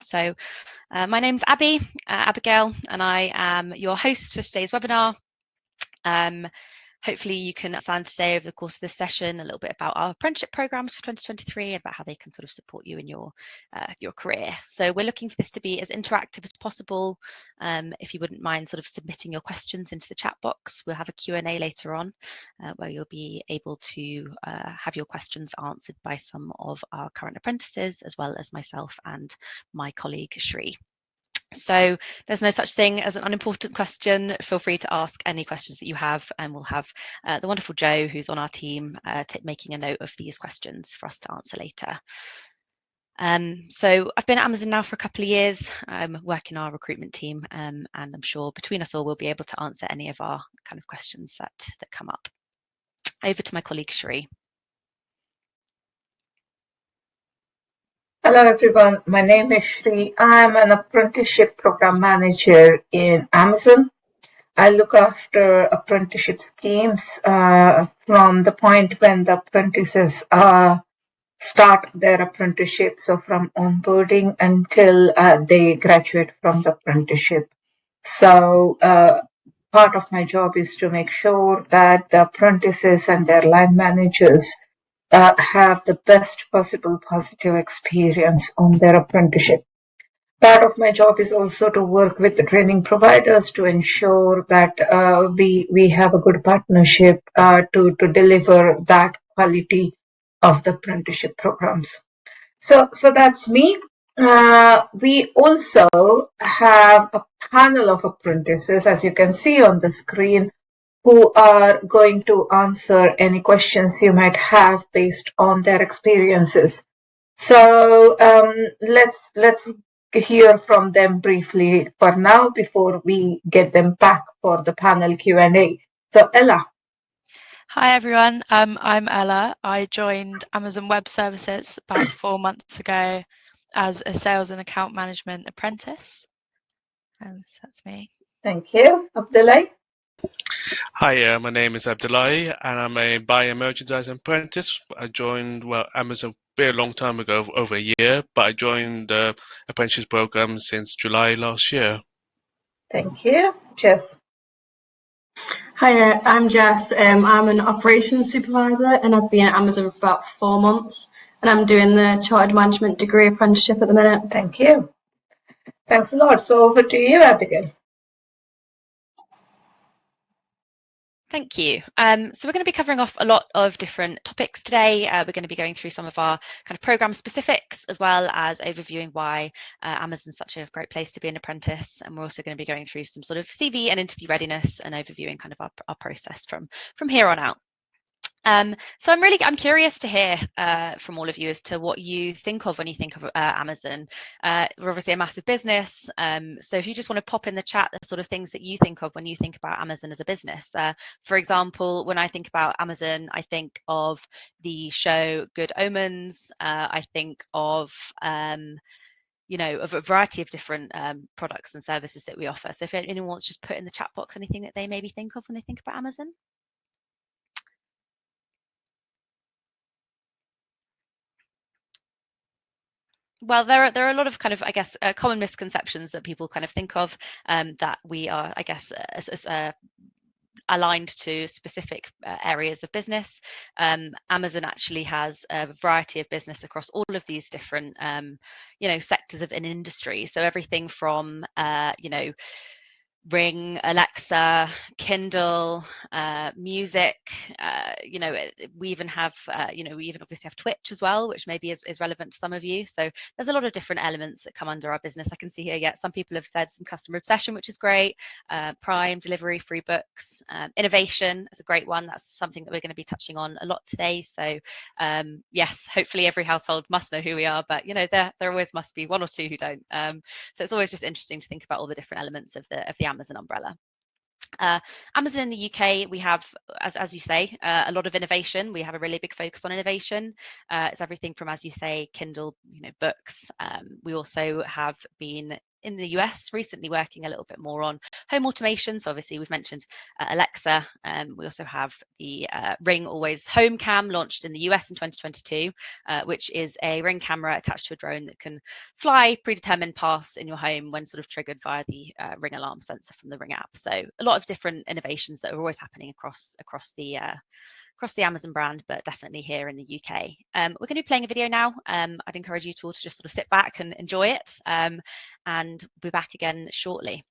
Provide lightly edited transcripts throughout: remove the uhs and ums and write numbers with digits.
So my name's Abigail, and I am your host for today's webinar. Hopefully you can understand today over the course of this session a little bit about our apprenticeship programs for 2023 and about how they can sort of support you in your career. So we're looking for this to be as interactive as possible. If you wouldn't mind sort of submitting your questions into the chat box, we'll have a Q&A later on where you'll be able to have your questions answered by some of our current apprentices, as well as myself and my colleague Shri. So there's no such thing as an unimportant question. Feel free to ask any questions that you have, and we'll have the wonderful Jo, who's on our team, making a note of these questions for us to answer later. So I've been at Amazon now for a couple of years, working our recruitment team, and I'm sure between us all we'll be able to answer any of our kind of questions that come up. Over to my colleague Shri. Hello everyone, my name is Shri. I'm an apprenticeship program manager in Amazon. I look after apprenticeship schemes from the point when the apprentices start their apprenticeship, so from onboarding until they graduate from the apprenticeship. So part of my job is to make sure that the apprentices and their line managers have the best possible positive experience on their apprenticeship. Part of my job is also to work with the training providers to ensure that we have a good partnership to deliver that quality of the apprenticeship programs. So that's me. We also have a panel of apprentices, as you can see on the screen, who are going to answer any questions you might have based on their experiences. So let's hear from them briefly for now before we get them back for the panel Q&A. So Ella. Hi everyone, I'm Ella. I joined Amazon Web Services about 4 months ago as a sales and account management apprentice. And that's me. Thank you. Abdullah. Hi, my name is Abdullahi and I'm a buyer merchandising apprentice. I joined Amazon a long time ago, over a year, but I joined the apprenticeship program since July last year. Thank you. Jess. Hi, I'm Jess. I'm an operations supervisor and I've been at Amazon for about 4 months and I'm doing the Chartered Management degree apprenticeship at the minute. Thank you. Thanks a lot. So over to you, Abigail. Thank you. So we're going to be covering off a lot of different topics today. We're going to be going through some of our kind of program specifics, as well as overviewing why Amazon's such a great place to be an apprentice. And we're also going to be going through some sort of CV and interview readiness and overviewing kind of our process from here on out. So I'm curious to hear from all of you as to what you think of when you think of Amazon. We're obviously a massive business, so if you just want to pop in the chat the sort of things that you think of when you think about Amazon as a business. For example, when I think about Amazon, I think of the show Good Omens. I think of of a variety of different products and services that we offer. So if anyone wants to just put in the chat box anything that they maybe think of when they think about Amazon. Well, there are a lot of kind of, I guess, common misconceptions that people kind of think of that we are, I guess, aligned to specific areas of business. Amazon actually has a variety of business across all of these different, sectors of an industry. So everything from, Ring, Alexa, Kindle, music, we even have, obviously have Twitch as well, which maybe is relevant to some of you. So there's a lot of different elements that come under our business. I can see here, some people have said some customer obsession, which is great. Prime, delivery, free books, innovation is a great one. That's something that we're going to be touching on a lot today. So yes, hopefully every household must know who we are, but there always must be one or two who don't. So it's always just interesting to think about all the different elements of the Amazon umbrella. Amazon in the UK, we have, as you say, a lot of innovation. We have a really big focus on innovation. It's everything from, as you say, Kindle, books. We also have been in the US, recently working a little bit more on home automation. So obviously we've mentioned Alexa. We also have the Ring Always Home Cam launched in the US in 2022, which is a Ring camera attached to a drone that can fly predetermined paths in your home when sort of triggered via the Ring alarm sensor from the Ring app. So a lot of different innovations that are always happening across the Amazon brand, but definitely here in the UK. We're going to be playing a video now. I'd encourage you to all to just sort of sit back and enjoy it, and we'll be back again shortly.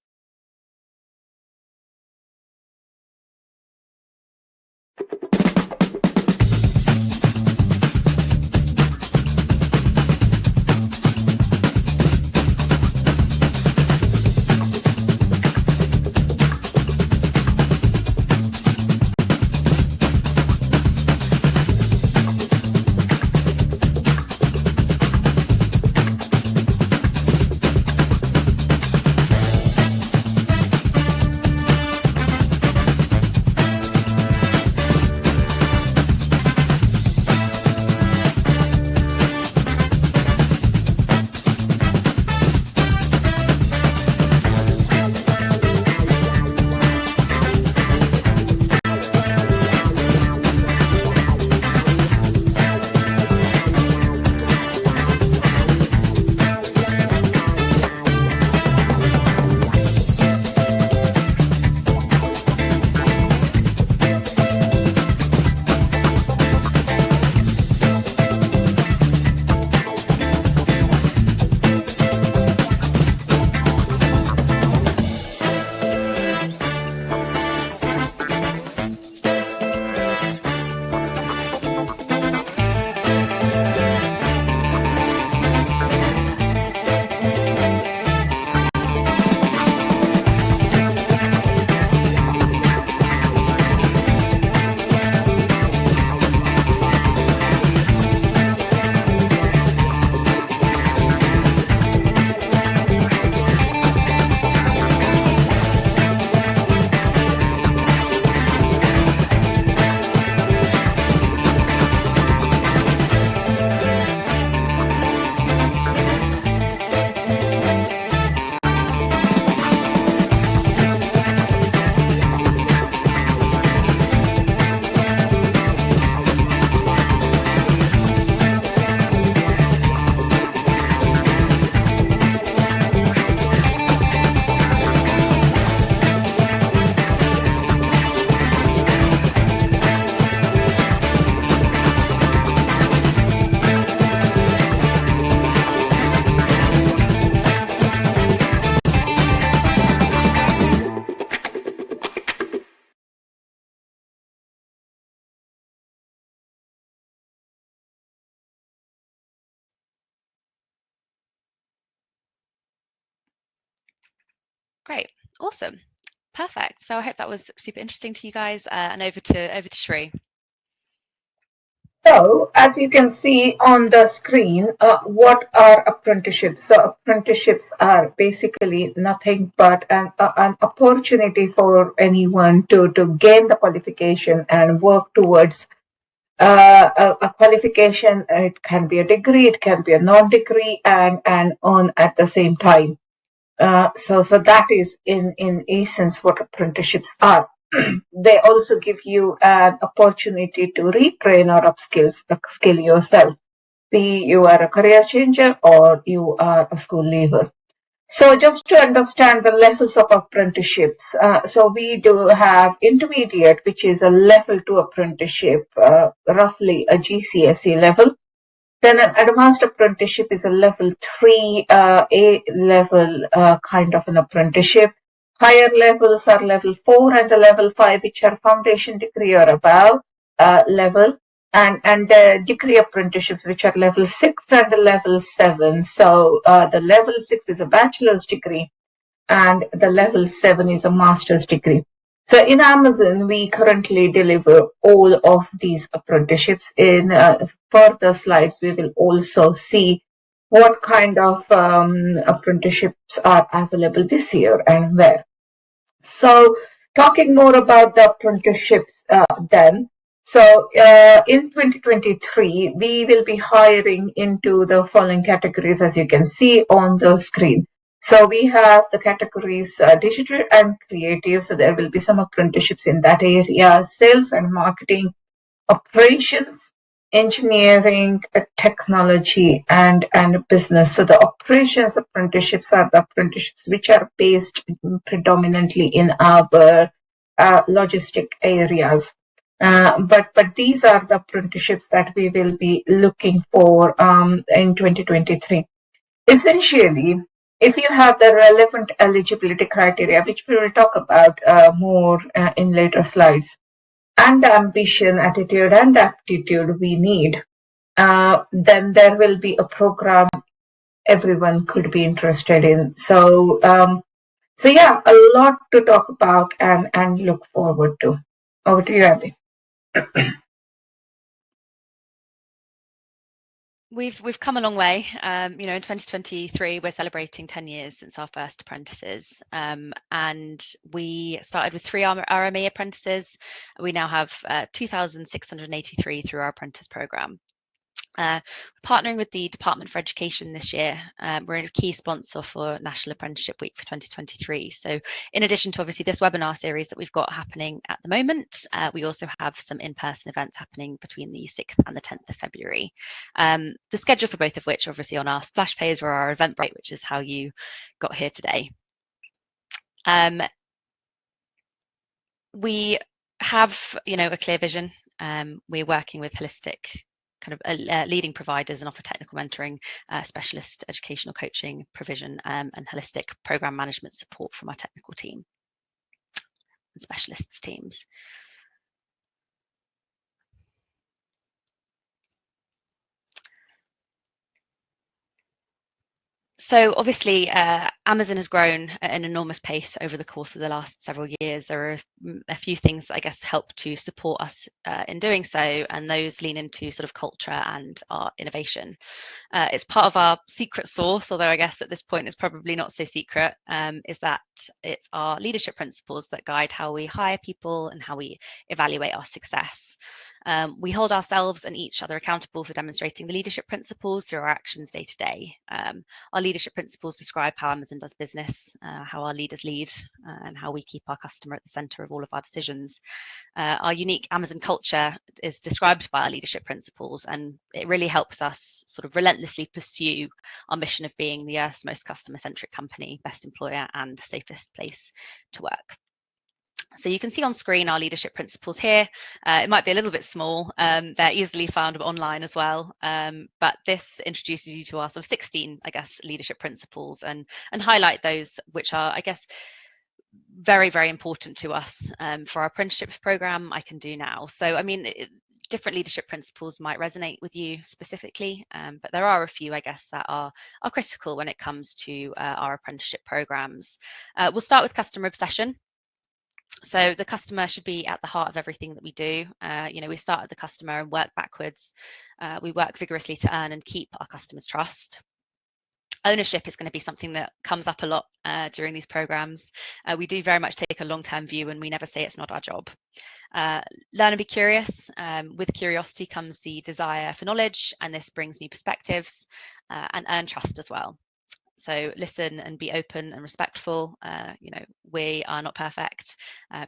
Great, awesome, perfect. So I hope that was super interesting to you guys, and over to Shri. So, as you can see on the screen, what are apprenticeships? So, apprenticeships are basically nothing but an opportunity for anyone to gain the qualification and work towards a qualification. It can be a degree, it can be a non-degree, and earn at the same time. So that is in essence what apprenticeships are. They also give you an opportunity to retrain or upskill yourself, be you are a career changer or you are a school leaver. So just to understand the levels of apprenticeships, so we do have intermediate, which is a level 2 apprenticeship, roughly a GCSE level. Then an advanced apprenticeship is a level 3, A level kind of an apprenticeship. Higher levels are level 4 and the level 5, which are foundation degree or above level. And degree apprenticeships, which are level 6 and level 7. So the level 6 is a bachelor's degree and the level 7 is a master's degree. So in Amazon, we currently deliver all of these apprenticeships. In further slides, we will also see what kind of apprenticeships are available this year and where. So talking more about the apprenticeships then. So in 2023, we will be hiring into the following categories, as you can see on the screen. So we have the categories digital and creative. So there will be some apprenticeships in that area, sales and marketing, operations, engineering, technology, and business. So the operations apprenticeships are the apprenticeships which are based predominantly in our logistic areas. But these are the apprenticeships that we will be looking for in 2023. Essentially, if you have the relevant eligibility criteria, which we will talk about more in later slides, and the ambition, attitude, and aptitude we need, then there will be a program everyone could be interested in. So, so yeah, a lot to talk about and look forward to. Over to you, Abby. We've come a long way. You know, in 2023, we're celebrating 10 years since our first apprentices, and we started with 3 RME apprentices. We now have 2,683 through our apprentice program. Partnering with the Department for Education this year, we're a key sponsor for National Apprenticeship Week for 2023. So in addition to obviously this webinar series that we've got happening at the moment, we also have some in-person events happening between the 6th and the 10th of February. The schedule for both of which are obviously on our splash page or our Eventbrite, which is how you got here today. We have, you know, a clear vision. We're working with holistic kind of leading providers and offer technical mentoring, specialist educational coaching provision, and holistic program management support from our technical team and specialists teams. So obviously, Amazon has grown at an enormous pace over the course of the last several years. There are a few things that I guess help to support us in doing so, and those lean into sort of culture and our innovation. It's part of our secret sauce, although I guess at this point it's probably not so secret, is that it's our leadership principles that guide how we hire people and how we evaluate our success. We hold ourselves and each other accountable for demonstrating the leadership principles through our actions day to day. Our leadership principles describe how Amazon does business, how our leaders lead, and how we keep our customer at the center of all of our decisions. Our unique Amazon culture is described by our leadership principles, and it really helps us sort of relentlessly pursue our mission of being the Earth's most customer-centric company, best employer, and safest place to work. So you can see on screen our leadership principles here. It might be a little bit small. They're easily found online as well. But this introduces you to our sort of 16, I guess, leadership principles and highlight those which are, I guess, very, very important to us for our apprenticeship program. I can do now. So, I mean, different leadership principles might resonate with you specifically, but there are a few, I guess, that are critical when it comes to our apprenticeship programs. We'll start with customer obsession. So the customer should be at the heart of everything that we do. You know, we start at the customer and work backwards. We work vigorously to earn and keep our customers' trust. Ownership is going to be something that comes up a lot during these programs. We do very much take a long-term view and we never say it's not our job. Learn and be curious. With curiosity comes the desire for knowledge, and this brings new perspectives, and earn trust as well. So listen and be open and respectful. You know, we are not perfect.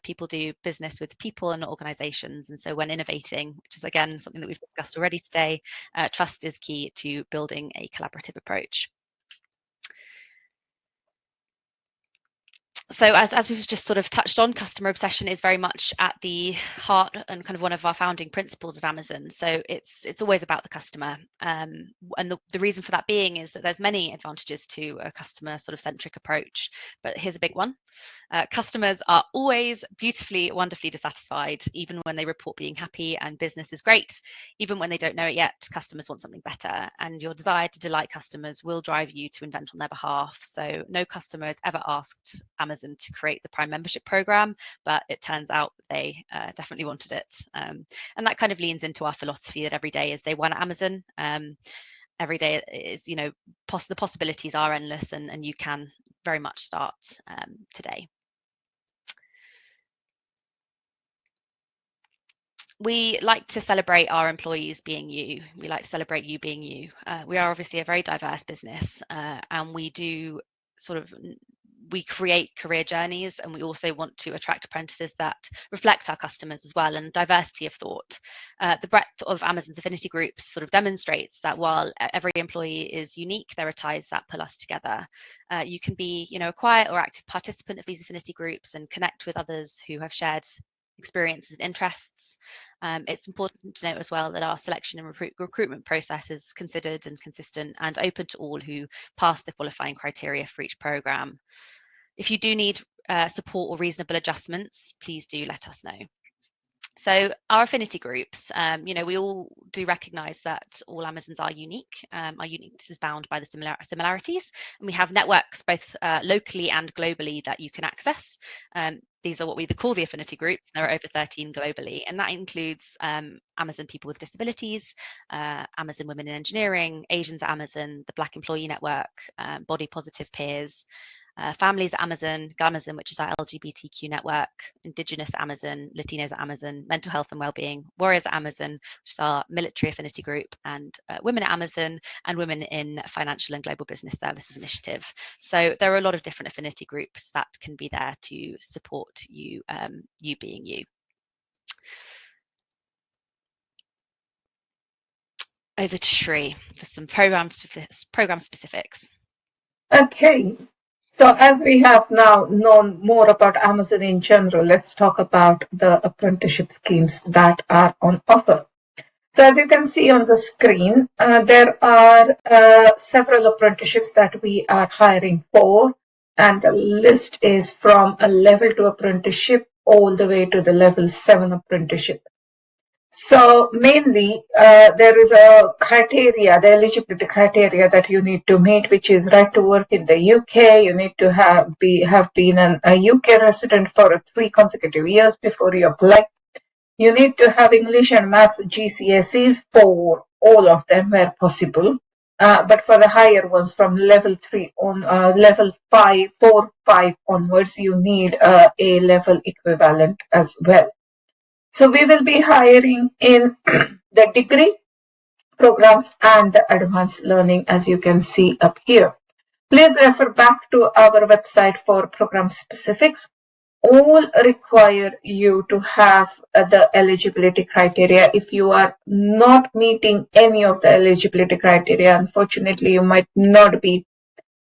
People do business with people and organizations. And so when innovating, which is again something that we've discussed already today, trust is key to building a collaborative approach. So as we've just sort of touched on, customer obsession is very much at the heart and kind of one of our founding principles of Amazon. So it's always about the customer. And the reason for that being is that there's many advantages to a customer sort of centric approach, but here's a big one. Customers are always beautifully, wonderfully dissatisfied, even when they report being happy and business is great. Even when they don't know it yet, customers want something better, and your desire to delight customers will drive you to invent on their behalf. So no customer has ever asked Amazon to create the Prime membership program, but it turns out they definitely wanted it. And that kind of leans into our philosophy that every day is day one at Amazon. Every day is, you know, the possibilities are endless, and you can very much start today. We like to celebrate our employees being you. We like to celebrate you being you. We are obviously a very diverse business, and we do we create career journeys, and we also want to attract apprentices that reflect our customers as well, and diversity of thought. The breadth of Amazon's affinity groups sort of demonstrates that while every employee is unique, there are ties that pull us together. You can be, a quiet or active participant of these affinity groups and connect with others who have shared experiences and interests. It's important to note as well that our selection and recruitment process is considered and consistent and open to all who pass the qualifying criteria for each programme. If you do need support or reasonable adjustments, please do let us know. So our affinity groups, we all do recognise that all Amazons are unique. Our uniqueness is bound by the similarities, and we have networks both locally and globally that you can access. These are what we call the affinity groups. There are over 13 globally, and that includes Amazon People with Disabilities, Amazon Women in Engineering, Asians at Amazon, the Black Employee Network, Body Positive Peers, Families at Amazon, Gamazon, which is our LGBTQ network, Indigenous at Amazon, Latinos at Amazon, Mental Health and Wellbeing, Warriors at Amazon, which is our military affinity group, and Women at Amazon, and Women in Financial and Global Business Services Initiative. So there are a lot of different affinity groups that can be there to support you, you being you. Over to Shri for some program specifics. Okay. So as we have now known more about Amazon in general, let's talk about the apprenticeship schemes that are on offer. So as you can see on the screen, there are several apprenticeships that we are hiring for, and the list is from a level 2 apprenticeship all the way to the level 7 apprenticeship. So mainly, there is a criteria, the eligibility criteria that you need to meet, which is right to work in the UK. You need to have been a UK resident for 3 consecutive years before you apply. You need to have English and Maths GCSEs for all of them where possible. But for the higher ones from level 3 on, level 4, 5 onwards, you need a level equivalent as well. So we will be hiring in the degree programs and the advanced learning, as you can see up here. Please refer back to our website for program specifics. All require you to have the eligibility criteria. If you are not meeting any of the eligibility criteria, unfortunately, you might not be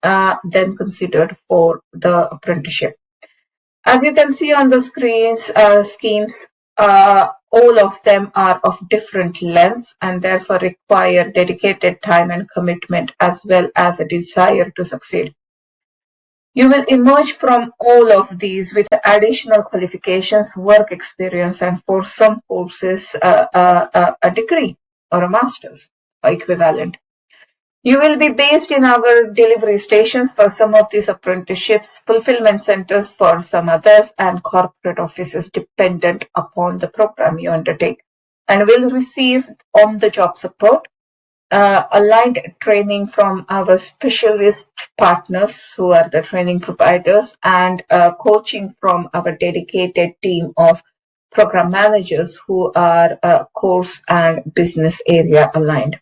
then considered for the apprenticeship. As you can see on the screens, schemes, all of them are of different lengths and therefore require dedicated time and commitment as well as a desire to succeed. You will emerge from all of these with additional qualifications, work experience, and for some courses, a degree or a master's or equivalent. You will be based in our delivery stations for some of these apprenticeships, fulfillment centers for some others, and corporate offices dependent upon the program you undertake, and will receive on-the-job support, aligned training from our specialist partners who are the training providers, and coaching from our dedicated team of program managers who are course and business area aligned.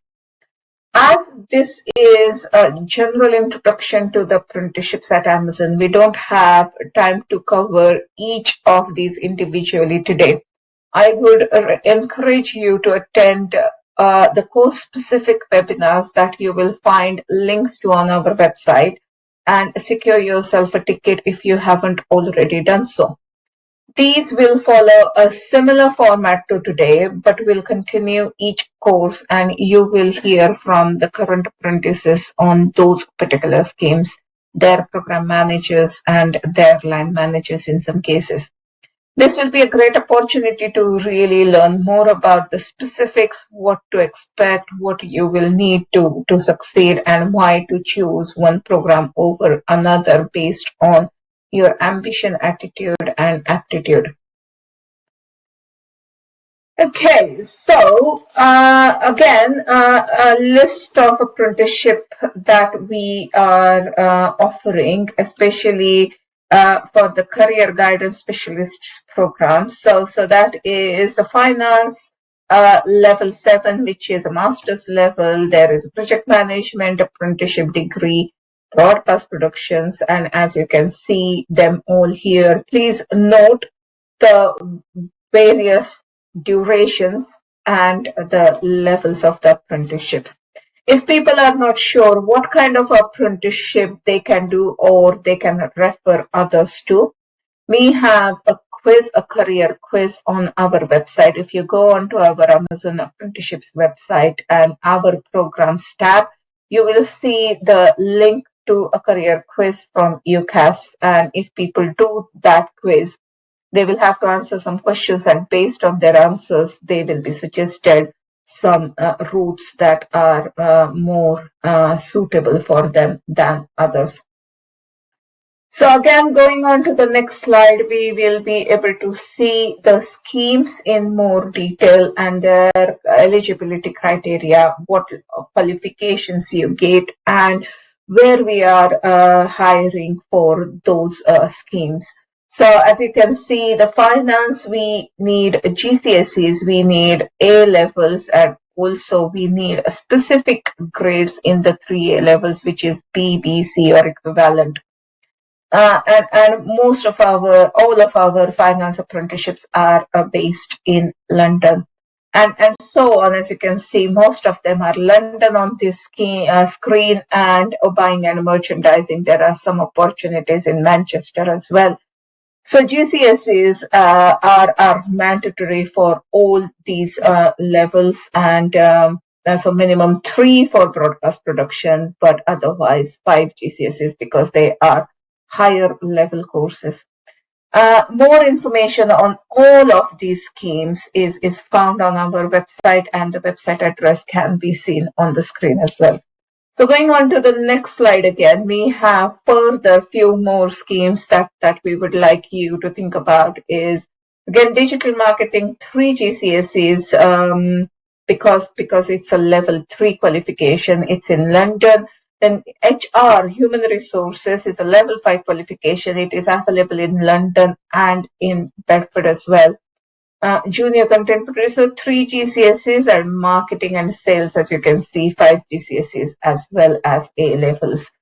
As this is a general introduction to the apprenticeships at Amazon, we don't have time to cover each of these individually today. I would encourage you to attend the course-specific webinars that you will find links to on our website and secure yourself a ticket if you haven't already done so. These will follow a similar format to today, but will continue each course, and you will hear from the current apprentices on those particular schemes, their program managers and their line managers in some cases. This will be a great opportunity to really learn more about the specifics, what to expect, what you will need to succeed, and why to choose one program over another based on your ambition, attitude, and aptitude. Okay, so again, a list of apprenticeship that we are offering, especially for the career guidance specialists program. So that is the finance level 7, which is a master's level. There is a project management apprenticeship degree, broadcast productions, and as you can see them all here, please note the various durations and the levels of the apprenticeships. If people are not sure what kind of apprenticeship they can do or they can refer others to, we have a quiz, a career quiz on our website. If you go onto our Amazon Apprenticeships website and our programs tab, you will see the link to a career quiz from UCAS. And if people do that quiz, they will have to answer some questions, and based on their answers, they will be suggested some routes that are more suitable for them than others. So again, going on to the next slide, we will be able to see the schemes in more detail and their eligibility criteria, what qualifications you get, and where we are hiring for those schemes. So as you can see, the finance, we need GCSEs, we need A levels, and also we need specific grades in the 3A levels, which is B, B, C or equivalent. And most of all of our finance apprenticeships are based in London. And so on, as you can see, most of them are London on this screen, and buying and merchandising. There are some opportunities in Manchester as well. So GCSEs are mandatory for all these levels, and so minimum 3 for broadcast production, but otherwise 5 GCSEs because they are higher level courses. More information on all of these schemes is found on our website, and the website address can be seen on the screen as well. So going on to the next slide again, we have further few more schemes that we would like you to think about is, again, digital marketing 3 GCSEs, because it's a level 3 qualification. It's in London. Then HR, human resources, is a level 5 qualification. It is available in London and in Bedford as well. Junior content producer 3 GCSEs, and marketing and sales, as you can see, 5 GCSEs as well as A levels.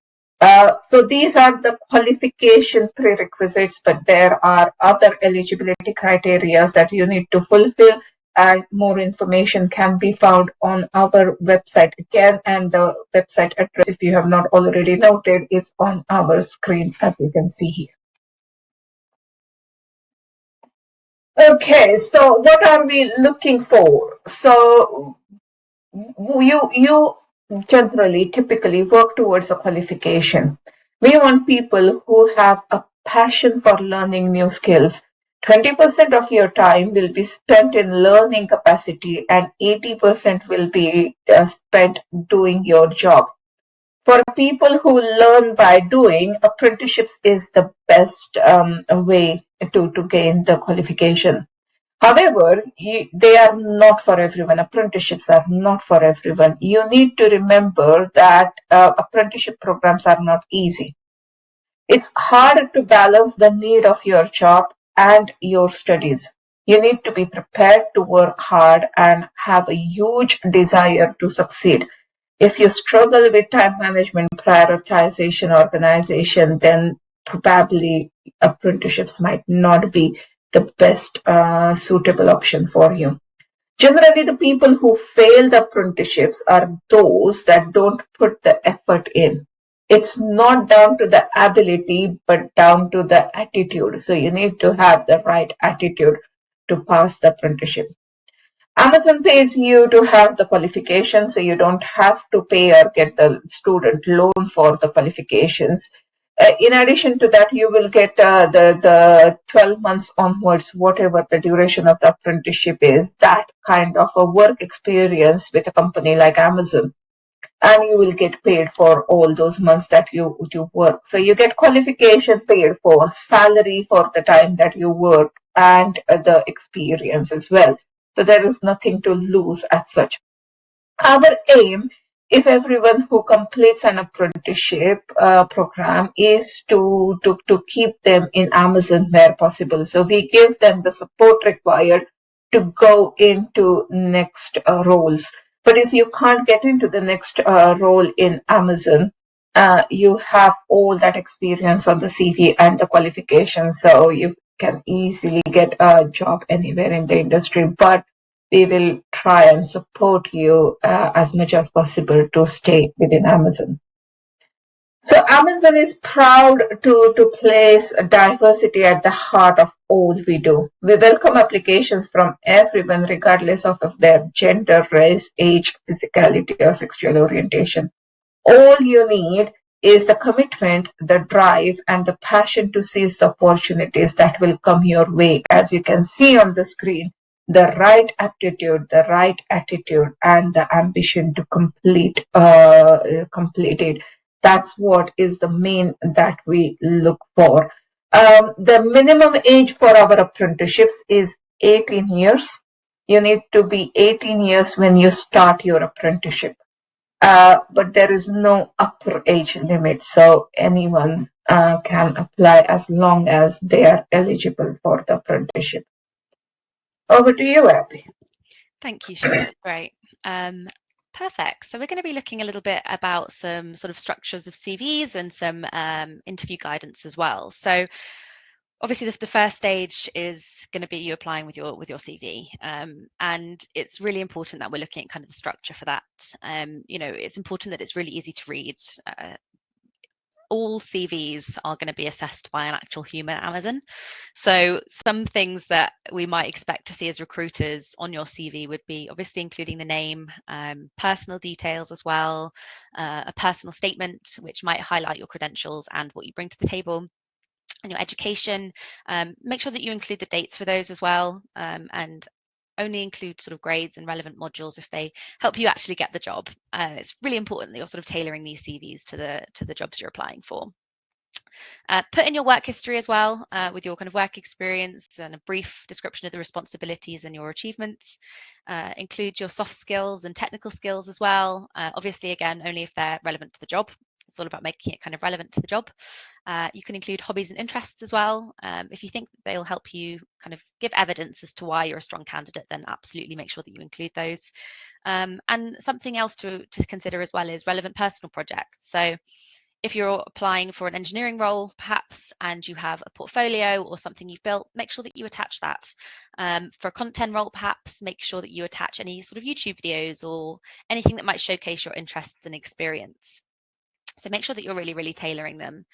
So these are the qualification prerequisites, but there are other eligibility criteria that you need to fulfill, and more information can be found on our website again, and the website address, if you have not already noted, is on our screen, as you can see here. Okay, so what are we looking for? So you generally, typically work towards a qualification. We want people who have a passion for learning new skills. 20% of your time will be spent in learning capacity, and 80% will be spent doing your job. For people who learn by doing, apprenticeships is the best way to gain the qualification. However, they are not for everyone. Apprenticeships are not for everyone. You need to remember that apprenticeship programs are not easy. It's hard to balance the need of your job and your studies. You need to be prepared to work hard and have a huge desire to succeed. If you struggle with time management, prioritization, organization, then probably apprenticeships might not be the best suitable option for you. Generally, the people who fail the apprenticeships are those that don't put the effort in. It's not down to the ability, but down to the attitude. So you need to have the right attitude to pass the apprenticeship. Amazon pays you to have the qualification, so you don't have to pay or get the student loan for the qualifications. In addition to that, you will get the 12 months onwards, whatever the duration of the apprenticeship is, that kind of a work experience with a company like Amazon. And you will get paid for all those months that you work. So you get qualification paid for, salary for the time that you work, and the experience as well. So there is nothing to lose as such. Our aim, if everyone who completes an apprenticeship program, is to keep them in Amazon where possible. So we give them the support required to go into next roles. But if you can't get into the next role in Amazon, you have all that experience on the CV and the qualifications, so you can easily get a job anywhere in the industry. But we will try and support you as much as possible to stay within Amazon. So Amazon is proud to place diversity at the heart of all we do. We welcome applications from everyone, regardless of their gender, race, age, physicality, or sexual orientation. All you need is the commitment, the drive, and the passion to seize the opportunities that will come your way. As you can see on the screen, the right aptitude, the right attitude, and the ambition to complete it. That's what is the main that we look for. The minimum age for our apprenticeships is 18 years. You need to be 18 years when you start your apprenticeship. But there is no upper age limit, so anyone can apply as long as they are eligible for the apprenticeship. Over to you, Abby. Thank you, Shiv. Great. Perfect. So we're going to be looking a little bit about some sort of structures of CVs and some interview guidance as well. So obviously the first stage is going to be you applying with your CV, and it's really important that we're looking at kind of the structure for that. It's important that it's really easy to read. All CVs are going to be assessed by an actual human at Amazon. So some things that we might expect to see as recruiters on your CV would be obviously including the name, personal details as well, a personal statement, which might highlight your credentials and what you bring to the table, and your education. Make sure that you include the dates for those as well, and only include sort of grades and relevant modules if they help you actually get the job. It's really important that you're sort of tailoring these CVs to the jobs you're applying for. Put in your work history as well, with your kind of work experience and a brief description of the responsibilities and your achievements. Include your soft skills and technical skills as well. Obviously, again, only if they're relevant to the job. It's all about making it kind of relevant to the job. You can include hobbies and interests as well. If you think they'll help you kind of give evidence as to why you're a strong candidate, then absolutely make sure that you include those. And something else to consider as well is relevant personal projects. So if you're applying for an engineering role, perhaps, and you have a portfolio or something you've built, make sure that you attach that. For a content role, perhaps, make sure that you attach any sort of YouTube videos or anything that might showcase your interests and experience. So make sure that you're really, really tailoring them.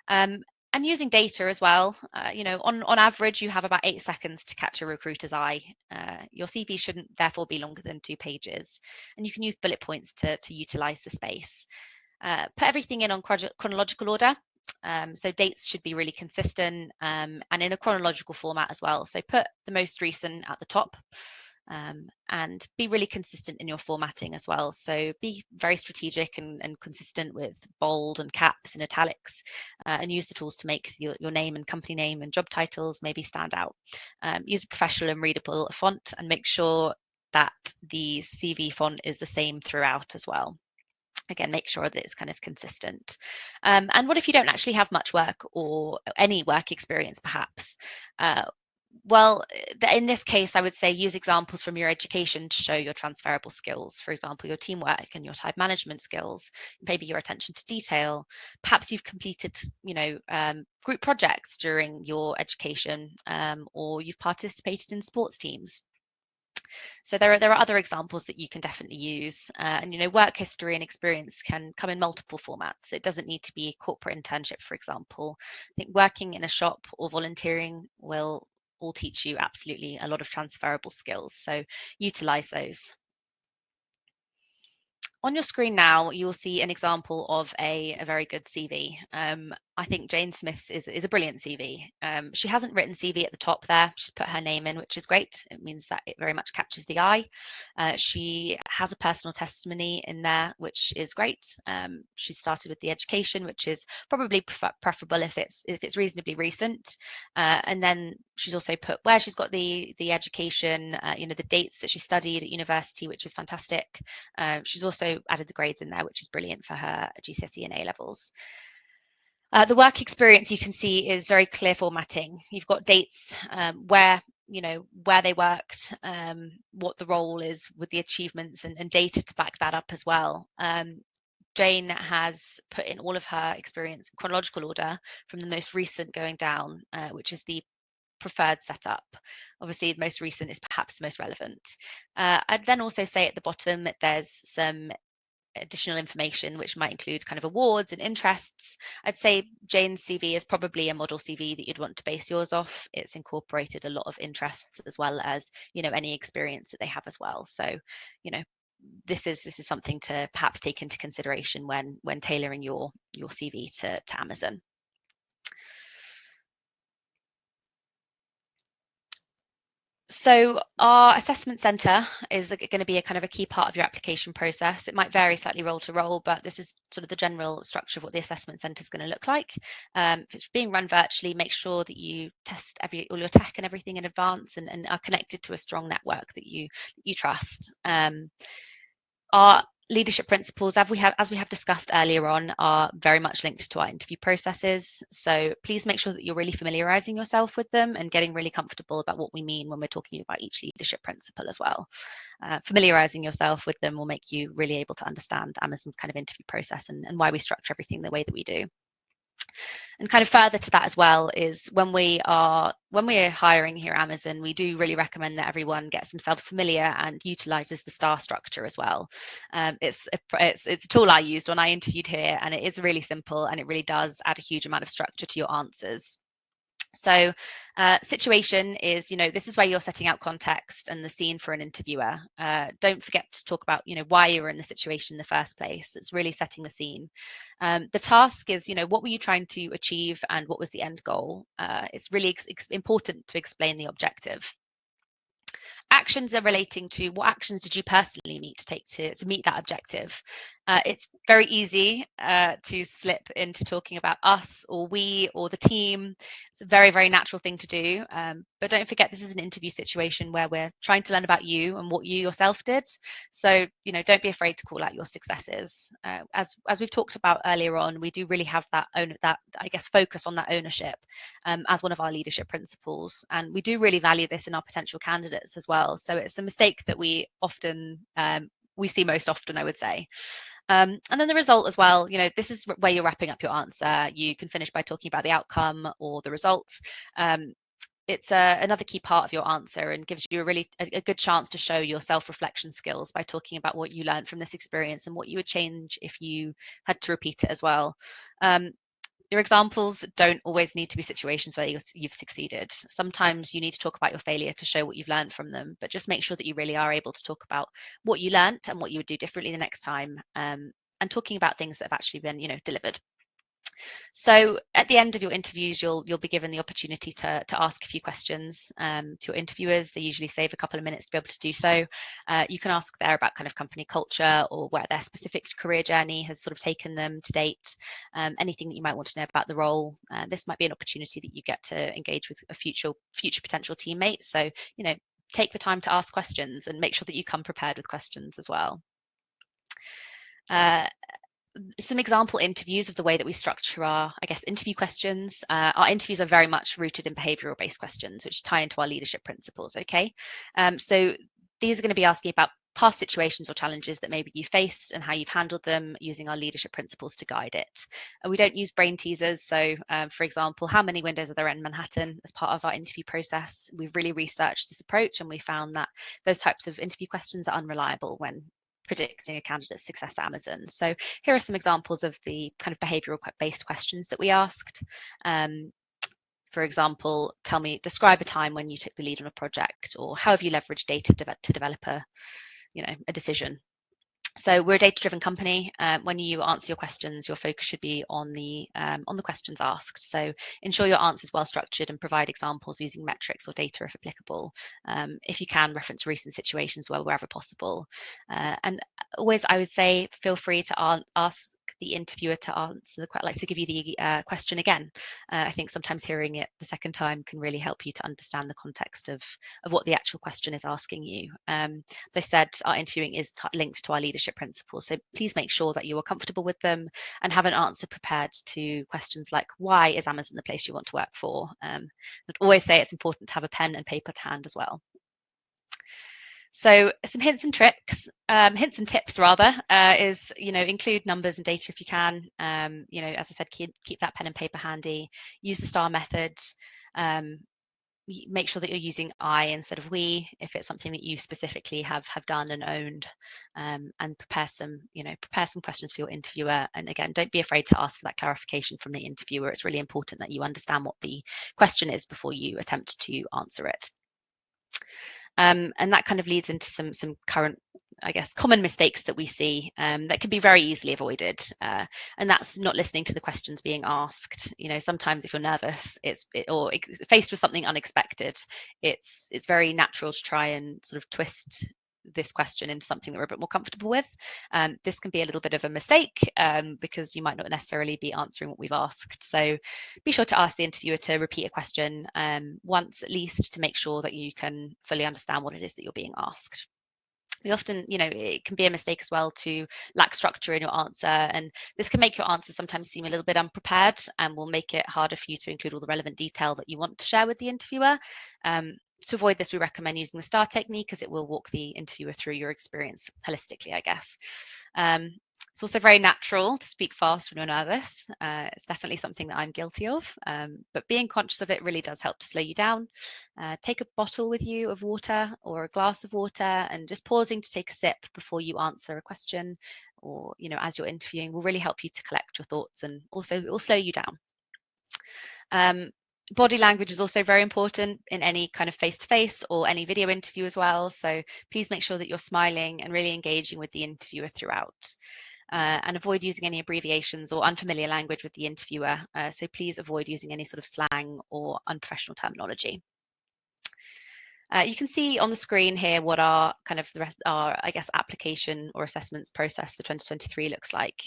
And using data as well. On average, you have about 8 seconds to catch a recruiter's eye. Your CV shouldn't therefore be longer than 2 pages. And you can use bullet points to utilize the space. Put everything in on chronological order. So dates should be really consistent, and in a chronological format as well. So put the most recent at the top. And be really consistent in your formatting as well. So be very strategic and consistent with bold and caps and italics, and use the tools to make your name and company name and job titles maybe stand out. Use a professional and readable font, and make sure that the CV font is the same throughout as well. Again, make sure that it's kind of consistent. And what if you don't actually have much work or any work experience, perhaps? Well, in this case, I would say use examples from your education to show your transferable skills. For example, your teamwork and your time management skills, maybe your attention to detail. Perhaps you've completed, group projects during your education, or you've participated in sports teams. So there are other examples that you can definitely use, and work history and experience can come in multiple formats. It doesn't need to be a corporate internship, for example. I think working in a shop or volunteering will all teach you absolutely a lot of transferable skills, so utilize those. On your screen now, you will see an example of a very good CV. I think Jane Smith's is a brilliant CV. She hasn't written CV at the top there. She's put her name in, which is great. It means that it very much catches the eye. She has a personal testimony in there, which is great. She started with the education, which is probably preferable if it's reasonably recent. And then she's also put where she's got the education, the dates that she studied at university, which is fantastic. She's also added the grades in there, which is brilliant for her GCSE and A levels. The work experience you can see is very clear formatting. You've got dates, where they worked, what the role is with the achievements, and data to back that up as well. Jane has put in all of her experience in chronological order from the most recent going down, which is the preferred setup. Obviously, the most recent is perhaps the most relevant. I'd then also say at the bottom that there's some additional information which might include kind of awards and interests. I'd say Jane's CV is probably a model CV that you'd want to base yours off. It's incorporated a lot of interests as well as, you know, any experience that they have as well. So, you know, this is something to perhaps take into consideration when tailoring your CV to Amazon. So our assessment centre is going to be a kind of a key part of your application process. It might vary slightly role to role, but this is sort of the general structure of what the assessment centre is going to look like. If it's being run virtually, make sure that you test all your tech and everything in advance and are connected to a strong network that you trust. Our leadership principles, as we have discussed earlier on, are very much linked to our interview processes. So please make sure that you're really familiarising yourself with them and getting really comfortable about what we mean when we're talking about each leadership principle as well. Familiarising yourself with them will make you really able to understand Amazon's kind of interview process and why we structure everything the way that we do. And kind of further to that as well is when we're hiring here at Amazon, we do really recommend that everyone gets themselves familiar and utilizes the star structure as well. It's a tool I used when I interviewed here, and it is really simple and it really does add a huge amount of structure to your answers. So situation is, you know, this is where you're setting out context and the scene for an interviewer. Don't forget to talk about, you know, why you were in the situation in the first place. It's really setting the scene. The task is, you know, what were you trying to achieve and what was the end goal? It's really important to explain the objective. Actions are relating to what actions did you personally need to take to meet that objective. It's very easy to slip into talking about us or we or the team. It's a very, very natural thing to do. But don't forget, this is an interview situation where we're trying to learn about you and what you yourself did. So, you know, don't be afraid to call out your successes. As we've talked about earlier on, we do really have that I guess focus on that ownership as one of our leadership principles, and we do really value this in our potential candidates as well. So it's a mistake that we often we see most often, I would say. And then the result as well, you know, this is where you're wrapping up your answer. You can finish by talking about the outcome or the result. It's another key part of your answer and gives you a good chance to show your self-reflection skills by talking about what you learned from this experience and what you would change if you had to repeat it as well. Your examples don't always need to be situations where you've succeeded. Sometimes you need to talk about your failure to show what you've learned from them, but just make sure that you really are able to talk about what you learned and what you would do differently the next time, and talking about things that have actually been, you know, delivered. So at the end of your interviews, you'll be given the opportunity to ask a few questions to your interviewers. They usually save a couple of minutes to be able to do so. You can ask there about kind of company culture or where their specific career journey has sort of taken them to date, anything that you might want to know about the role. This might be an opportunity that you get to engage with a future potential teammate. So, you know, take the time to ask questions and make sure that you come prepared with questions as well. Some example interviews of the way that we structure our, I guess, interview questions. Our interviews are very much rooted in behavioural based questions, which tie into our leadership principles, okay? So these are going to be asking about past situations or challenges that maybe you faced and how you've handled them using our leadership principles to guide it. And we don't use brain teasers. So for example, how many windows are there in Manhattan as part of our interview process? We've really researched this approach and we found that those types of interview questions are unreliable when predicting a candidate's success at Amazon. So here are some examples of the kind of behavioral based questions that we asked. For example, describe a time when you took the lead on a project, or how have you leveraged data to develop a decision. So we're a data-driven company. When you answer your questions, your focus should be on the questions asked. So ensure your answer is well structured and provide examples using metrics or data if applicable. If you can, reference recent situations wherever possible. And always, I would say, feel free to ask the interviewer to answer to give you the question again. I think sometimes hearing it the second time can really help you to understand the context of what the actual question is asking you. As I said, our interviewing is linked to our leadership principles, so please make sure that you are comfortable with them and have an answer prepared to questions like, why is Amazon the place you want to work for? I'd always say it's important to have a pen and paper to hand as well. So some hints and tips rather, is, include numbers and data if you can. As I said, keep that pen and paper handy, use the STAR method, make sure that you're using I instead of we if it's something that you specifically have done and owned, and prepare some questions for your interviewer. And again, don't be afraid to ask for that clarification from the interviewer. It's really important that you understand what the question is before you attempt to answer it. And that kind of leads into some current, I guess, common mistakes that we see that can be very easily avoided. And that's not listening to the questions being asked. Sometimes if you're nervous or faced with something unexpected, it's very natural to try and sort of twist this question into something that we're a bit more comfortable with. This can be a little bit of a mistake because you might not necessarily be answering what we've asked. So be sure to ask the interviewer to repeat a question once at least to make sure that you can fully understand what it is that you're being asked. We often, it can be a mistake as well to lack structure in your answer, and this can make your answer sometimes seem a little bit unprepared and will make it harder for you to include all the relevant detail that you want to share with the interviewer. To avoid this, we recommend using the STAR technique, as it will walk the interviewer through your experience holistically, I guess. It's also very natural to speak fast when you're nervous. It's definitely something that I'm guilty of, but being conscious of it really does help to slow you down. Take a bottle with you of water or a glass of water, and just pausing to take a sip before you answer a question or, as you're interviewing, will really help you to collect your thoughts, and also it will slow you down. Body language is also very important in any kind of face-to-face or any video interview as well. So please make sure that you're smiling and really engaging with the interviewer throughout. And avoid using any abbreviations or unfamiliar language with the interviewer. So please avoid using any sort of slang or unprofessional terminology. You can see on the screen here what our I guess, application or assessments process for 2023 looks like.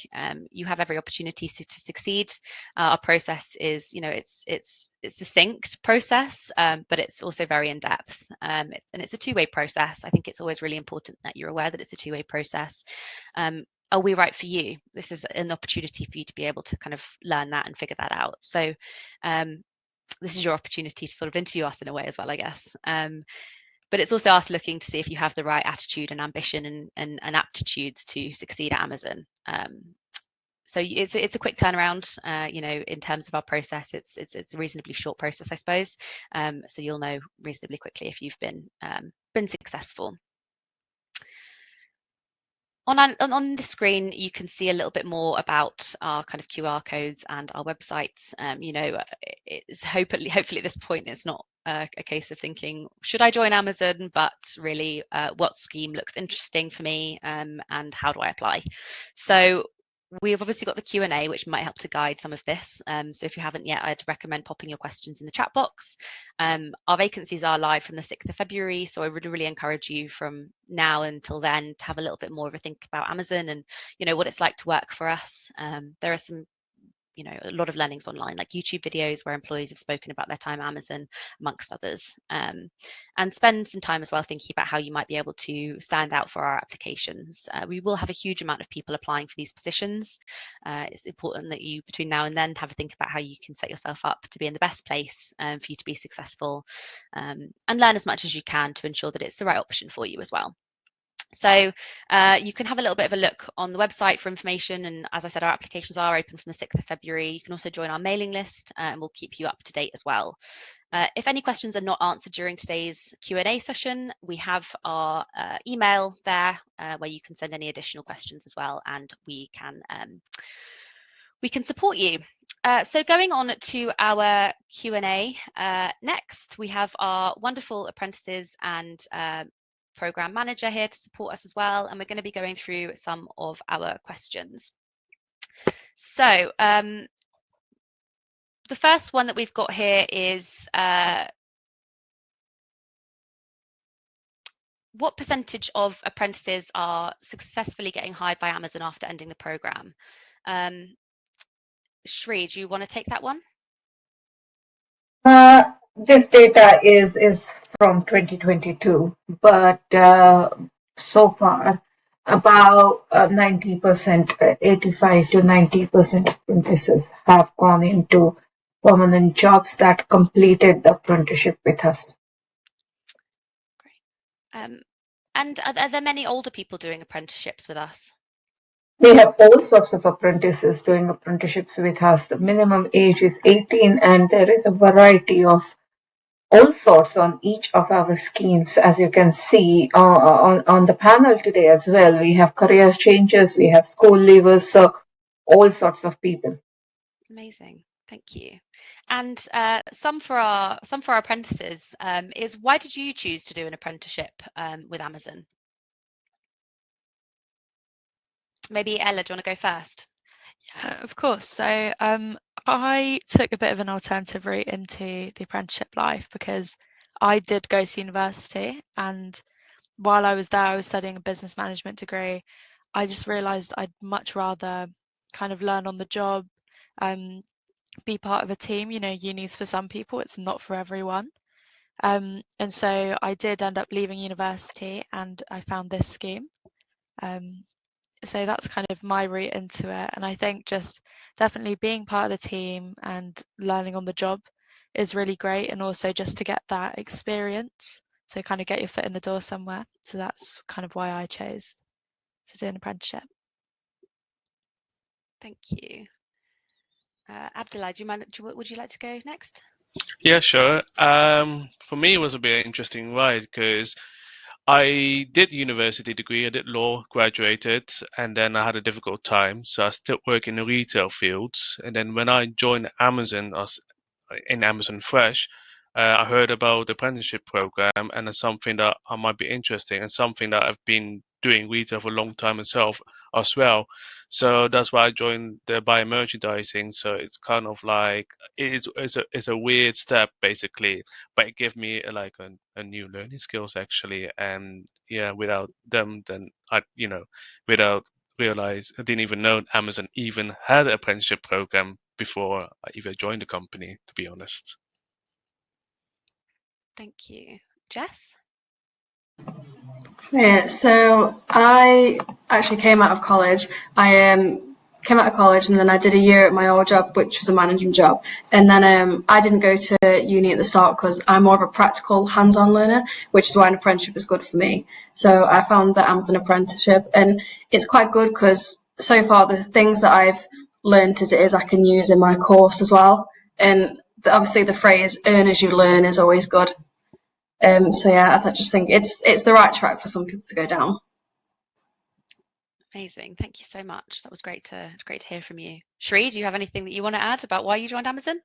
You have every opportunity to succeed. Our process is, it's succinct process, but it's also very in depth, and it's a two-way process. I think it's always really important that you're aware that it's a two-way process. Are we right for you? This is an opportunity for you to be able to kind of learn that and figure that out. So this is your opportunity to sort of interview us in a way as well, I guess. But it's also us looking to see if you have the right attitude and ambition and aptitudes to succeed at Amazon. So it's a quick turnaround, in terms of our process. It's a reasonably short process, I suppose. So you'll know reasonably quickly if you've been successful. On the screen, you can see a little bit more about our kind of QR codes and our websites. It's hopefully at this point, it's not a case of thinking, should I join Amazon? But really, what scheme looks interesting for me, and how do I apply? So we've obviously got the Q&A, which might help to guide some of this. So if you haven't yet, I'd recommend popping your questions in the chat box. Our vacancies are live from the 6th of February, so I would really encourage you from now until then to have a little bit more of a think about Amazon and, what it's like to work for us. There are some a lot of learnings online, like YouTube videos where employees have spoken about their time at Amazon, amongst others. And spend some time as well thinking about how you might be able to stand out for our applications. We will have a huge amount of people applying for these positions. It's important that you, between now and then, have a think about how you can set yourself up to be in the best place for you to be successful, and learn as much as you can to ensure that it's the right option for you as well. So you can have a little bit of a look on the website for information. And as I said, our applications are open from the 6th of February. You can also join our mailing list, and we'll keep you up to date as well. If any questions are not answered during today's Q&A session, we have our email there where you can send any additional questions as well, and we can support you. So going on to our Q&A next, we have our wonderful apprentices and program manager here to support us as well, and we're going to be going through some of our questions. So the first one that we've got here is what percentage of apprentices are successfully getting hired by Amazon after ending the program? Shri, do you want to take that one? This data is from 2022, but so far about 90%, 85 to 90% apprentices have gone into permanent jobs that completed the apprenticeship with us. Great. And are there many older people doing apprenticeships with us? We have all sorts of apprentices doing apprenticeships with us. The minimum age is 18, and there is a variety of all sorts on each of our schemes. As you can see on the panel today as well, we have career changers, we have school leavers, so all sorts of people. Amazing, thank you. And some for our apprentices is, why did you choose to do an apprenticeship with Amazon? Maybe Ella, do you want to go first? Yeah, of course. So I took a bit of an alternative route into the apprenticeship life because I did go to university, and while I was there, I was studying a business management degree. I just realised I'd much rather kind of learn on the job, be part of a team. You know, uni's for some people, it's not for everyone. And so I did end up leaving university, and I found this scheme. So that's kind of my route into it. And I think just definitely being part of the team and learning on the job is really great. And also just to get that experience to kind of get your foot in the door somewhere. So that's kind of why I chose to do an apprenticeship. Thank you. Abdullah, would you like to go next? Yeah, sure. For me, it was a bit interesting ride because I did university degree, I did law, graduated, and then I had a difficult time. So I still work in the retail fields. And then when I joined Amazon, I was in Amazon Fresh, I heard about the apprenticeship program, and it's something that I might be interesting and something that I've been doing retail for a long time myself as well. So that's why I joined the biomerchandising. So it's kind of like it's a weird step basically, but it gave me a new learning skills actually. And yeah, without them, then without realize I didn't even know Amazon even had an apprenticeship program before I even joined the company, to be honest. Thank you. Jess? Yeah, so I actually came out of college. I came out of college and then I did a year at my old job, which was a management job. And then I didn't go to uni at the start because I'm more of a practical, hands-on learner, which is why an apprenticeship is good for me. So I found the Amazon apprenticeship, and it's quite good because so far the things that I've learned as it is, I can use in my course as well. And obviously the phrase "earn as you learn" is always good. So yeah, I just think it's the right track for some people to go down. Amazing. Thank you so much. That was great to hear from you. Shri, do you have anything that you want to add about why you joined Amazon?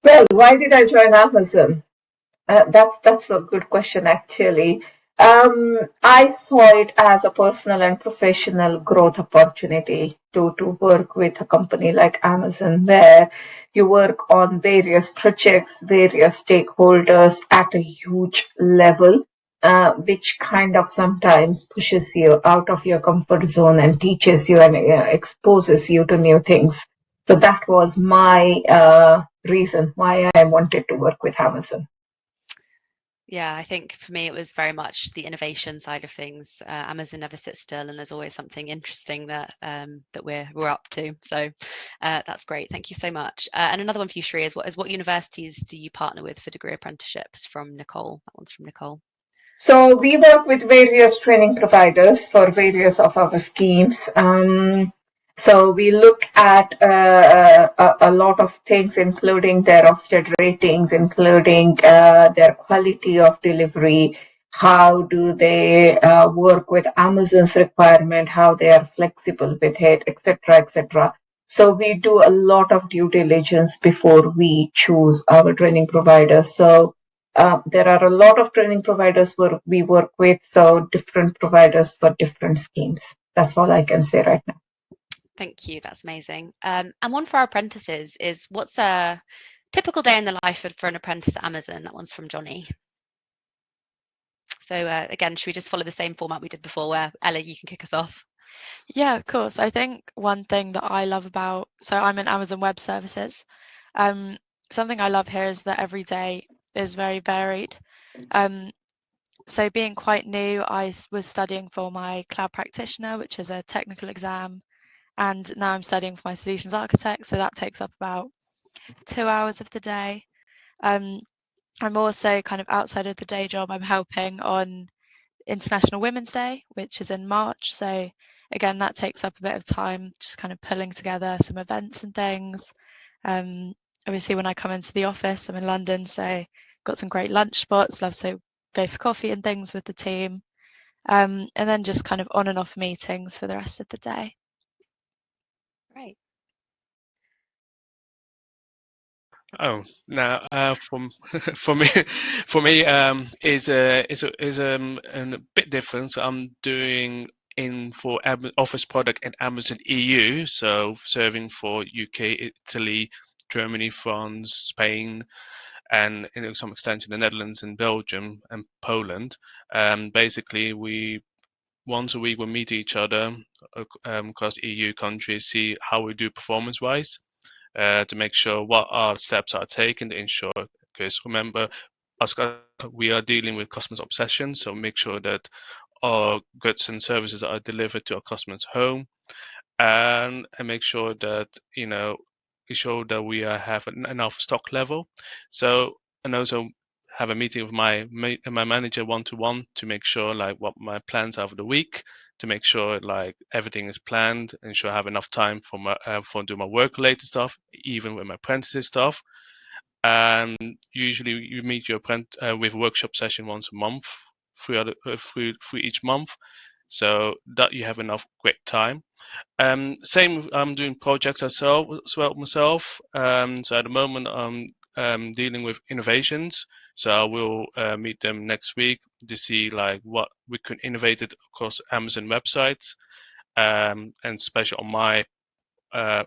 Well, why did I join Amazon? That's a good question, actually. I saw it as a personal and professional growth opportunity to work with a company like Amazon, where you work on various projects, various stakeholders at a huge level, which kind of sometimes pushes you out of your comfort zone and teaches you and exposes you to new things. So that was my reason why I wanted to work with Amazon. Yeah, I think for me it was very much the innovation side of things. Amazon never sits still, and there's always something interesting that that we're up to. So that's great. Thank you so much. And another one for you, Shri, is what universities do you partner with for degree apprenticeships? From Nicole. That one's from Nicole. So we work with various training providers for various of our schemes. So we look at a lot of things, including their Ofsted ratings, including their quality of delivery, how do they work with Amazon's requirement, how they are flexible with it, etc., etc. So we do a lot of due diligence before we choose our training providers. So there are a lot of training providers we work with, so different providers for different schemes. That's all I can say right now. Thank you. That's amazing. And one for our apprentices is, what's a typical day in the life for an apprentice at Amazon? That one's from Johnny. So again, should we just follow the same format we did before, where Ella, you can kick us off? Yeah, of course. I think one thing that I love about, so I'm in Amazon Web Services. Something I love here is that every day is very varied. So being quite new, I was studying for my cloud practitioner, which is a technical exam, and now I'm studying for my solutions architect. So that takes up about 2 hours of the day. I'm also kind of outside of the day job, I'm helping on International Women's Day, which is in March. So again, that takes up a bit of time, just kind of pulling together some events and things. Obviously, when I come into the office, I'm in London, so got some great lunch spots. Love to go for coffee and things with the team. And then just kind of on and off meetings for the rest of the day. Great. Oh, now for me is a bit different. So I'm doing for Office product in Amazon EU, so serving for UK, Italy, Germany, France, Spain, and to some extent in the Netherlands and Belgium and Poland. Basically, we once a week we meet each other across EU countries, see how we do performance-wise. To make sure what our steps are taken to ensure, because remember, we are dealing with customers' obsession, so make sure that our goods and services are delivered to our customers' home, and make sure that we have enough stock level. So, and also have a meeting with my manager one-to-one to make sure like what my plans are for the week, to make sure like everything is planned, ensure I have enough time for doing my work-related stuff, even with my apprentice stuff. And usually you meet your with a workshop session once a month, through each month, so that you have enough great time. Same, I'm doing projects as well myself. So at the moment, I'm dealing with innovations. So I will meet them next week to see like what we could innovate it across Amazon websites, and especially on my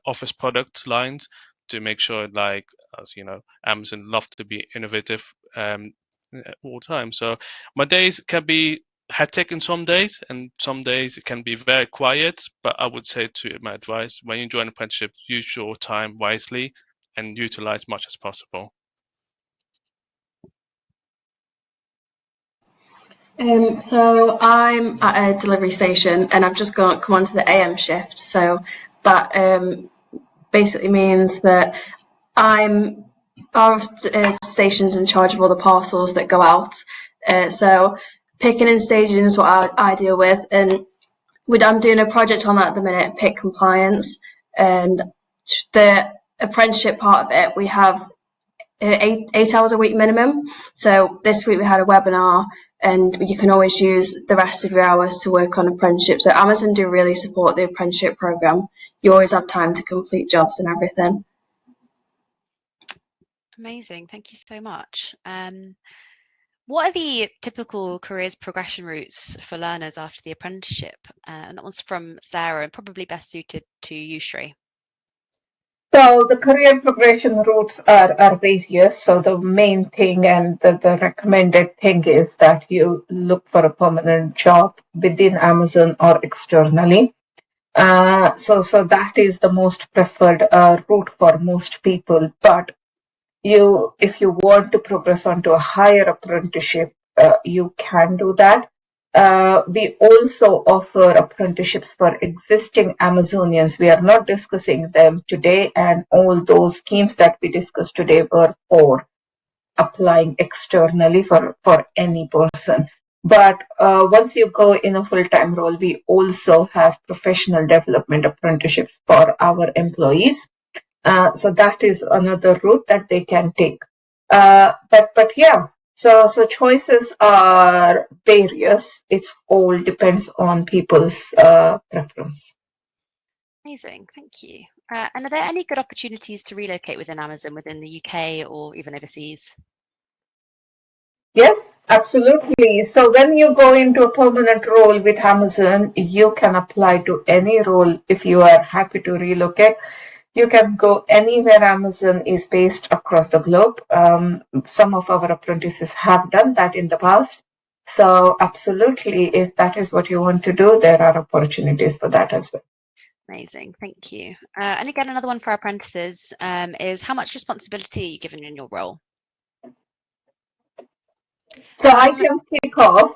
Office product lines, to make sure, like, as you know, Amazon love to be innovative all the time. So my days can be hectic in some days, and some days it can be very quiet. But I would say, to my advice, when you join an apprenticeship, use your time wisely and utilize much as possible. So I'm at a delivery station and I've just come onto the AM shift. So that basically means that our station's in charge of all the parcels that go out. So picking and staging is what I deal with, and I'm doing a project on that at the minute, pick compliance, and the apprenticeship part of it, we have 8 hours a week minimum. So this week we had a webinar, and you can always use the rest of your hours to work on apprenticeship. So Amazon do really support the apprenticeship program. You always have time to complete jobs and everything. Amazing, thank you so much. What are the typical careers progression routes for learners after the apprenticeship? And that one's from Sarah, and probably best suited to you, Shri. So the career progression routes are various. So the main thing and the recommended thing is that you look for a permanent job within Amazon or externally. So that is the most preferred route for most people. But if you want to progress onto a higher apprenticeship, you can do that. We also offer apprenticeships for existing Amazonians. We are not discussing them today, and all those schemes that we discussed today were for applying externally for any person. But once you go in a full-time role, we also have professional development apprenticeships for our employees. So that is another route that they can take. But yeah, so choices are various. It's all depends on people's preference. Amazing, thank you. And are there any good opportunities to relocate within Amazon within the UK or even overseas? Yes, absolutely. So when you go into a permanent role with Amazon, you can apply to any role if you are happy to relocate. You can go anywhere Amazon is based across the globe. Some of our apprentices have done that in the past. So absolutely, if that is what you want to do, there are opportunities for that as well. Amazing, thank you. And again, another one for our apprentices is how much responsibility are you given in your role? So I can kick off.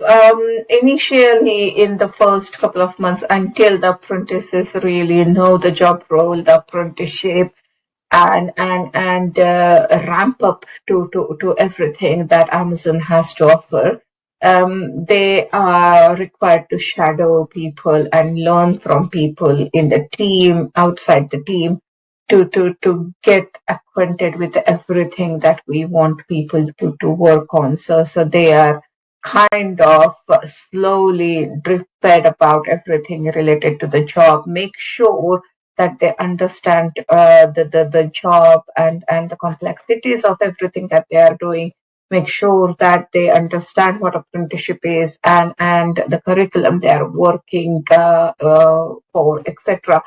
Initially, in the first couple of months, until the apprentices really know the job role, the apprenticeship, and ramp up to everything that Amazon has to offer. they are required to shadow people and learn from people in the team, outside the team, to get acquainted with everything that we want people to work on. So they are kind of slowly drip fed about everything related to the job. Make sure that they understand the job and the complexities of everything that they are doing. Make sure that they understand what apprenticeship is and the curriculum they are working for, etc.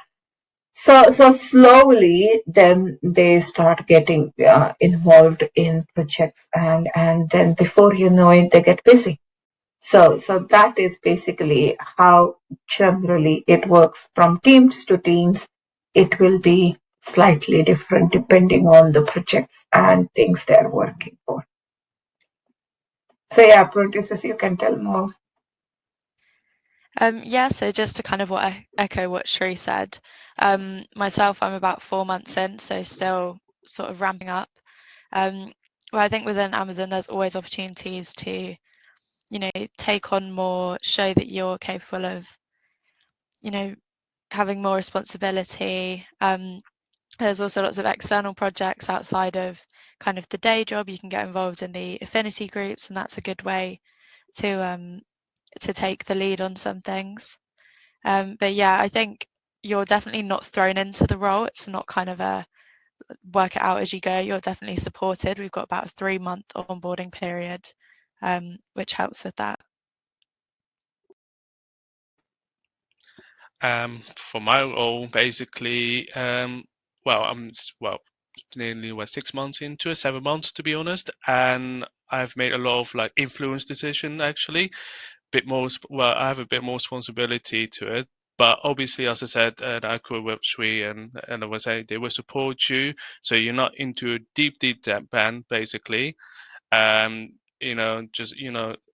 So slowly, then they start getting involved in projects, and then before you know it, they get busy. So that is basically how generally it works from teams to teams. It will be slightly different depending on the projects and things they are working for. So yeah, apprentices, you can tell more. Yeah, so just to kind of echo what Shri said, myself, I'm about 4 months in, so still sort of ramping up. Well, I think within Amazon, there's always opportunities to, take on more, show that you're capable of, having more responsibility. There's also lots of external projects outside of kind of the day job. You can get involved in the affinity groups, and that's a good way to take the lead on some things. But yeah, I think you're definitely not thrown into the role. It's not kind of a work it out as you go. You're definitely supported. We've got about a 3-month onboarding period, which helps with that. For my role, basically, I'm nearly 6 months into it, 7 months to be honest, and I've made a lot of like influence decision actually. I have a bit more responsibility to it. But obviously, as I said, I could with Sri and I was saying they will support you, so you're not into a deep band basically. Just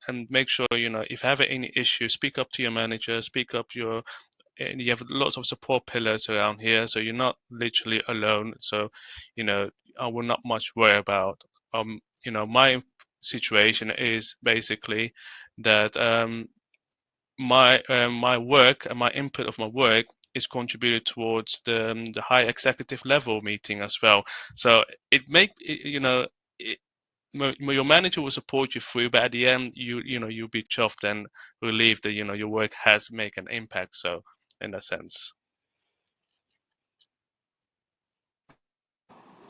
and make sure if you have any issues, speak up to your manager, and you have lots of support pillars around here, so you're not literally alone. So, I will not much worry about. My situation is basically that my work and my input of my work is contributed towards the high executive level meeting as well. So your manager will support you through, but at the end, you'll be chuffed and relieved that your work has made an impact. So in that sense.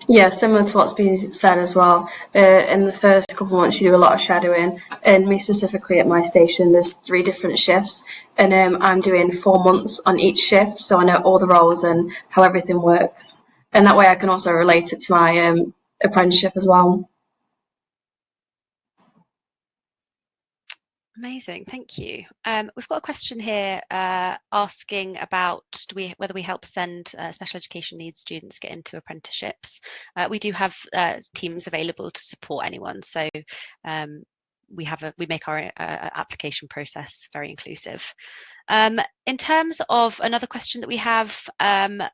Yeah, similar to what's been said as well. In the first couple of months, you do a lot of shadowing. And me specifically at my station, there's 3 different shifts, and I'm doing 4 months on each shift, so I know all the roles and how everything works. And that way, I can also relate it to my apprenticeship as well. Amazing, thank you. We've got a question here asking about whether we help send special education needs students get into apprenticeships. We do have teams available to support anyone, so we make our application process very inclusive. In terms of another question that we have, can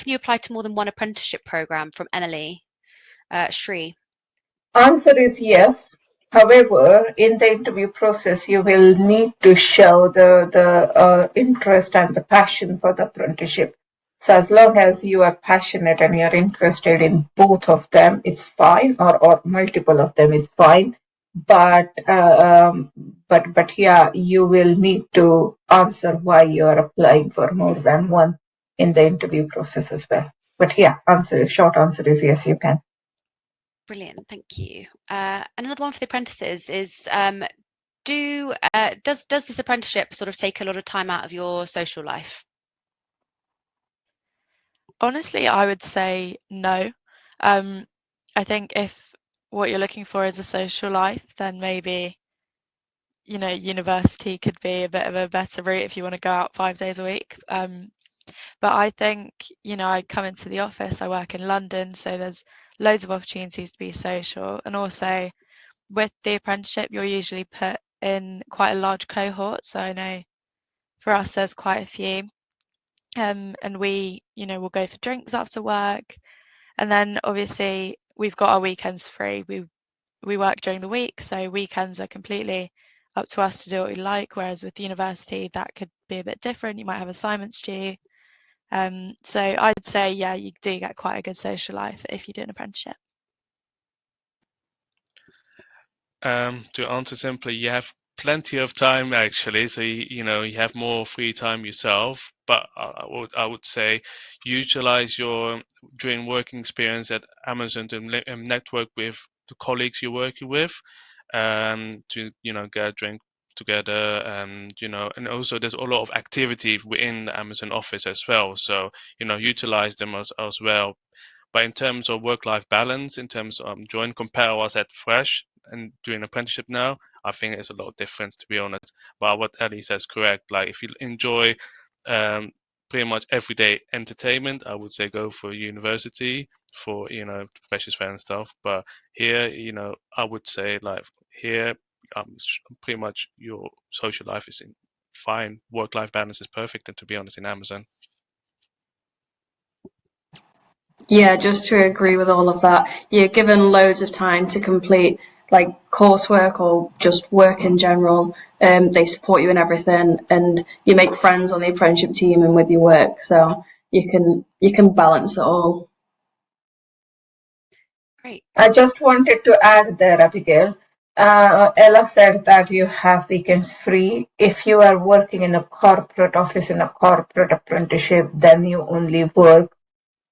you apply to more than one apprenticeship program from Emily? Shri? Answer is yes. However, in the interview process, you will need to show the interest and the passion for the apprenticeship. So as long as you are passionate and you're interested in both of them, it's fine, or multiple of them is fine. But yeah, you will need to answer why you are applying for more than one in the interview process as well. But yeah, short answer is yes, you can. Brilliant, thank you. And another one for the apprentices is, does this apprenticeship sort of take a lot of time out of your social life? Honestly, I would say no. I think if what you're looking for is a social life, then maybe, university could be a bit of a better route if you want to go out 5 days a week. But I think, I come into the office, I work in London, so there's loads of opportunities to be social. And also with the apprenticeship, you're usually put in quite a large cohort. So I know for us, there's quite a few. And we, will go for drinks after work. And then obviously we've got our weekends free. We work during the week, so weekends are completely up to us to do what we like, whereas with university that could be a bit different. You might have assignments due. So I'd say, yeah, you do get quite a good social life if you do an apprenticeship. To answer simply, you have plenty of time actually, so you know you have more free time yourself. But I would say utilize your during working experience at Amazon to network with the colleagues you're working with, to get a drink together, and also there's a lot of activity within the Amazon office as well. So utilize them as well. But in terms of work-life balance, in terms of compare what's at Fresh and doing apprenticeship now, I think there's a lot of difference, to be honest. But what Ellie says correct. Like if you enjoy pretty much everyday entertainment, I would say go for university for freshers fair and stuff. But here, I would say like here, pretty much your social life is fine. Work-life balance is perfect, and to be honest, in Amazon. Yeah, just to agree with all of that. You're given loads of time to complete like coursework or just work in general. They support you in everything, and you make friends on the apprenticeship team and with your work. So you can balance it all. Great. I just wanted to add there, Abigail. Ella said that you have weekends free. If you are working in a corporate office in a corporate apprenticeship, then you only work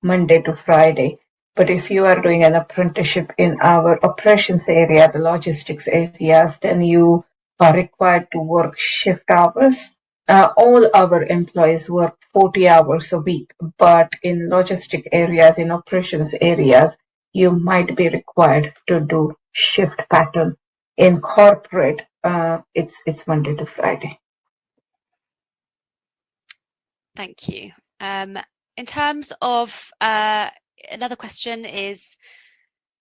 Monday to Friday. But if you are doing an apprenticeship in our operations area, the logistics areas, then you are required to work shift hours. All our employees work 40 hours a week, but in logistic areas, in operations areas, you might be required to do shift pattern. In corporate, it's Monday to Friday. Thank you. In terms of another question is,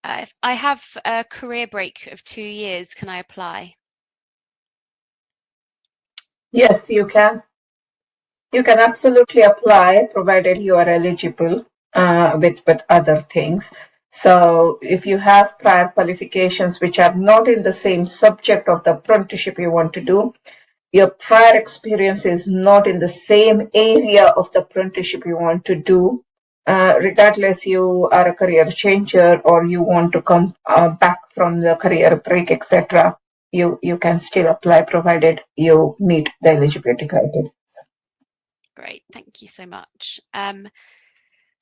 if I have a career break of 2 years, can I apply? Yes, you can. You can absolutely apply, provided you are eligible with other things. So if you have prior qualifications which are not in the same subject of the apprenticeship you want to do, your prior experience is not in the same area of the apprenticeship you want to do, regardless you are a career changer or you want to come back from the career break, etc., you can still apply provided you meet the eligibility criteria. Great, thank you so much.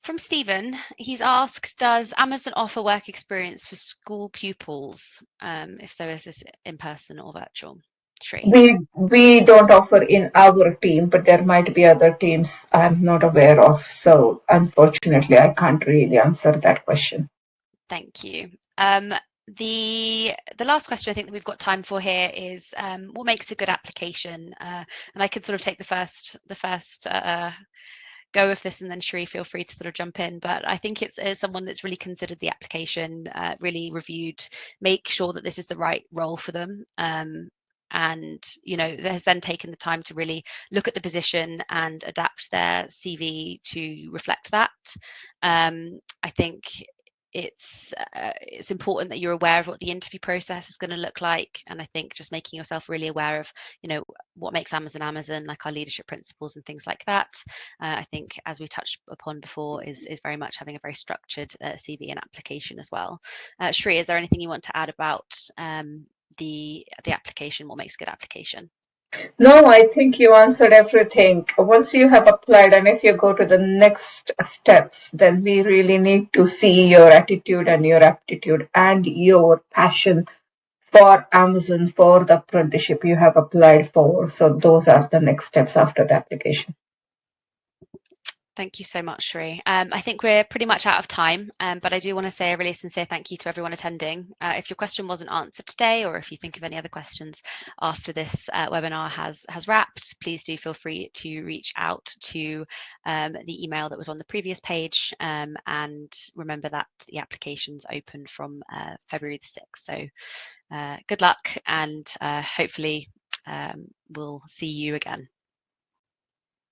From Stephen, he's asked, does Amazon offer work experience for school pupils? If so, is this in person or virtual? Shri. We don't offer in our team, but there might be other teams I'm not aware of. So unfortunately, I can't really answer that question. Thank you. The last question I think that we've got time for here is what makes a good application? And I could sort of take the first go with this, and then Shri, feel free to sort of jump in. But I think it's someone that's really considered the application, really reviewed, make sure that this is the right role for them. And has then taken the time to really look at the position and adapt their CV to reflect that. I think it's important that you're aware of what the interview process is going to look like, and I think just making yourself really aware of what makes Amazon, like our leadership principles and things like that. I think, as we touched upon before, is very much having a very structured CV and application as well. Shri, is there anything you want to add about the application? What makes a good application? No, I think you answered everything. Once you have applied, and if you go to the next steps, then we really need to see your attitude and your aptitude and your passion for Amazon, for the apprenticeship you have applied for. So those are the next steps after the application. Thank you so much, Shri. I think we're pretty much out of time, but I do want to say a really sincere thank you to everyone attending. If your question wasn't answered today, or if you think of any other questions after this webinar has wrapped, please do feel free to reach out to the email that was on the previous page, and remember that the application's open from February the 6th. So good luck, and hopefully we'll see you again.